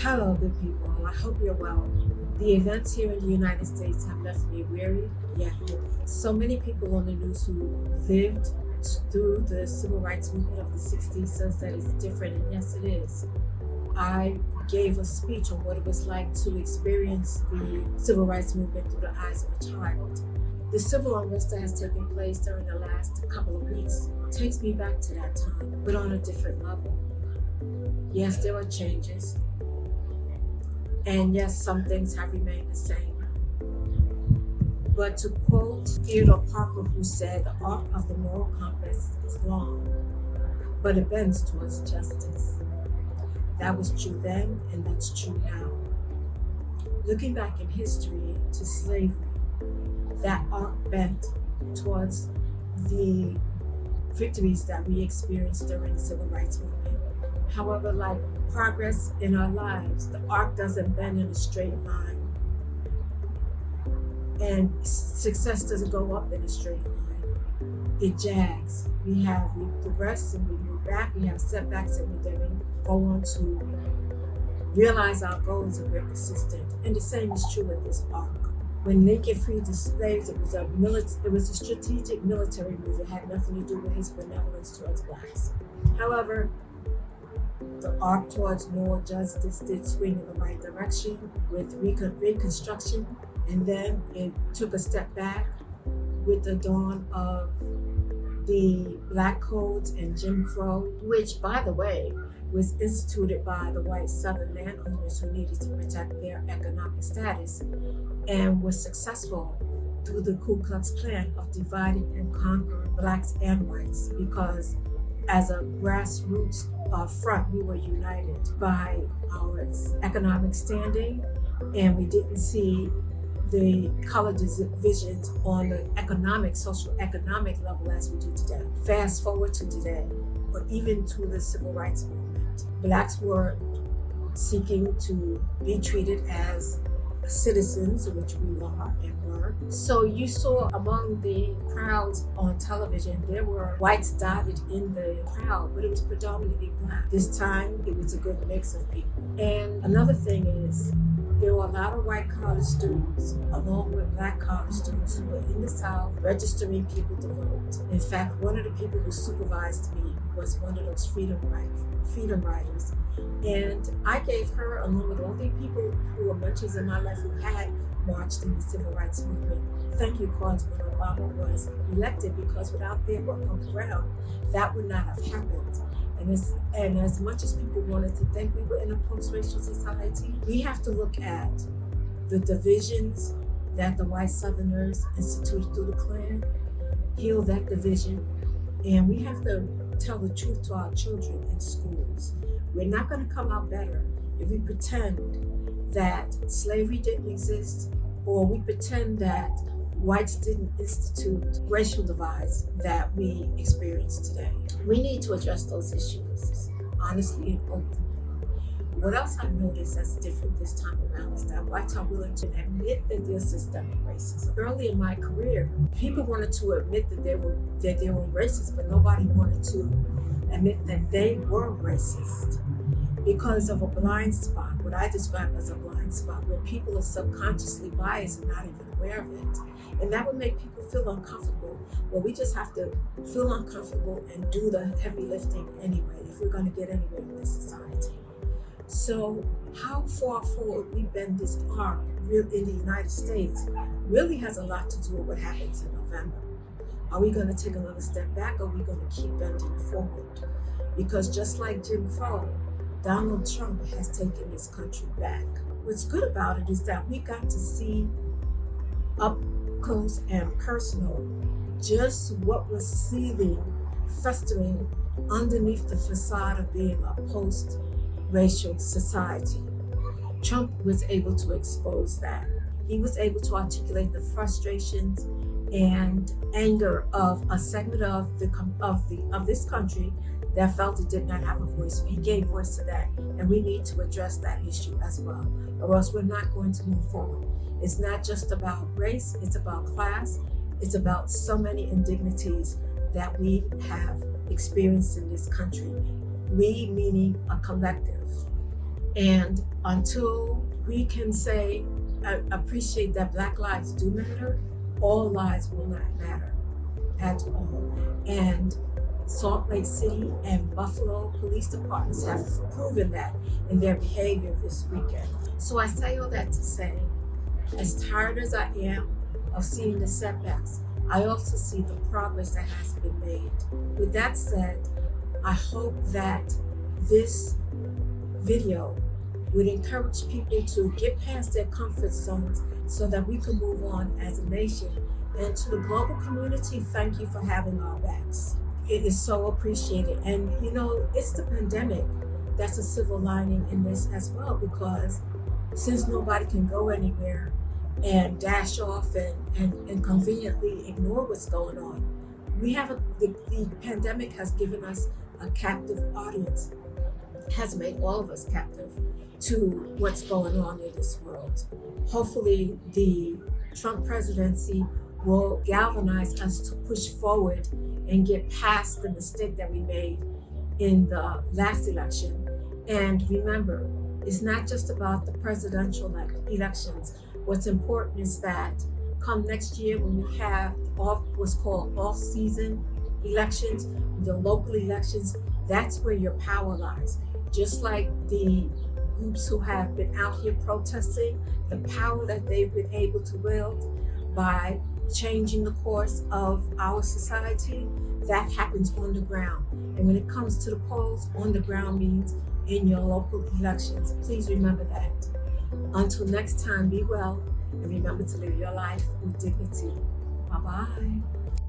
Hello, good people. I hope you're well. The events here in the United States have left me weary yet hopeful. So many people on the news who lived through the civil rights movement of the 60s says that it's different, and yes, it is. I gave a speech on what it was like to experience the civil rights movement through the eyes of a child. The civil unrest that has taken place during the last couple of weeks takes me back to that time, but on a different level. Yes, there are changes. And yes, some things have remained the same. But to quote Theodore Parker, who said, "The arc of the moral compass is long, but it bends towards justice." That was true then, and that's true now. Looking back in history to slavery, that arc bent towards the victories that we experienced during the civil rights movement. However, like progress in our lives, the arc doesn't bend in a straight line, and success doesn't go up in a straight line. It jags. We progress and we move back. We have setbacks, and then we go on to realize our goals, and we're persistent. And the same is true with this arc. When Lincoln freed the slaves, it was a strategic military move. It had nothing to do with his benevolence towards blacks. However, the arc towards more justice did swing in the right direction with Reconstruction, and then it took a step back with the dawn of the Black Codes and Jim Crow, which, by the way, was instituted by the white Southern landowners who needed to protect their economic status, and was successful through the Ku Klux Klan of dividing and conquering blacks and whites, because as a grassroots front, we were united by our economic standing, and we didn't see the color divisions on the social economic level as we do today. Fast forward to today, or even to the civil rights movement, blacks were seeking to be treated as citizens, which we are and were. So you saw among the crowds on television, there were whites dotted in the crowd, but it was predominantly black. This time, it was a good mix of people. And another thing is, there were a lot of white college students, along with black college students, who were in the South registering people to vote. In fact, one of the people who supervised me was one of those freedom riders. And I gave her, along with all the people who were mentions in my life who had marched in the civil rights movement, thank you cards when Obama was elected, because without their work on the ground, that would not have happened. And as much as people wanted to think we were in a post-racial society, we have to look at the divisions that the white Southerners instituted through the Klan, heal that division, and we have to tell the truth to our children in schools. We're not going to come out better if we pretend that slavery didn't exist, or we pretend that whites didn't institute racial divides that we experience today. We need to address those issues honestly and openly. What else I've noticed that's different this time around is that whites are willing to admit that there's systemic racism. Early in my career, people wanted to admit that they were racist, but nobody wanted to admit that they were racist because of a blind spot, what I describe as a blind spot, where people are subconsciously biased and not even aware of it. And that would make people feel uncomfortable. Well, we just have to feel uncomfortable and do the heavy lifting anyway if we're going to get anywhere in this society. So how far forward we bend this arc in the United States really has a lot to do with what happens in November. Are we going to take another step back, or are we going to keep bending forward? Because just like Jim Crow, Donald Trump has taken this country back. What's good about it is that we got to see up close and personal just what was seething, festering underneath the facade of being a post-racial society. Trump was able to expose that. He was able to articulate the frustrations and anger of a segment of this country that felt it did not have a voice. He gave voice to that, and we need to address that issue as well, or else we're not going to move forward. It's not just about race, it's about class, it's about so many indignities that we have experienced in this country. We meaning a collective. And until we can say, appreciate that Black lives do matter, all lives will not matter at all. And Salt Lake City and Buffalo police departments have proven that in their behavior this weekend. So I say all that to say, as tired as I am of seeing the setbacks, I also see the progress that has been made. With that said, I hope that this video would encourage people to get past their comfort zones so that we can move on as a nation. And to the global community, thank you for having our backs. It is so appreciated. And it's the pandemic that's a silver lining in this as well, because since nobody can go anywhere and dash off and conveniently ignore what's going on, the pandemic has given us a captive audience, has made all of us captive to what's going on in this world. Hopefully the Trump presidency will galvanize us to push forward and get past the mistake that we made in the last election. And remember, it's not just about the presidential elections. What's important is that come next year, when we have what's called off-season elections, the local elections, that's where your power lies. Just like the groups who have been out here protesting, the power that they've been able to wield by changing the course of our society, that happens on the ground. And when it comes to the polls, on the ground means in your local elections. Please remember that. Until next time, be well, and remember to live your life with dignity. Bye-bye.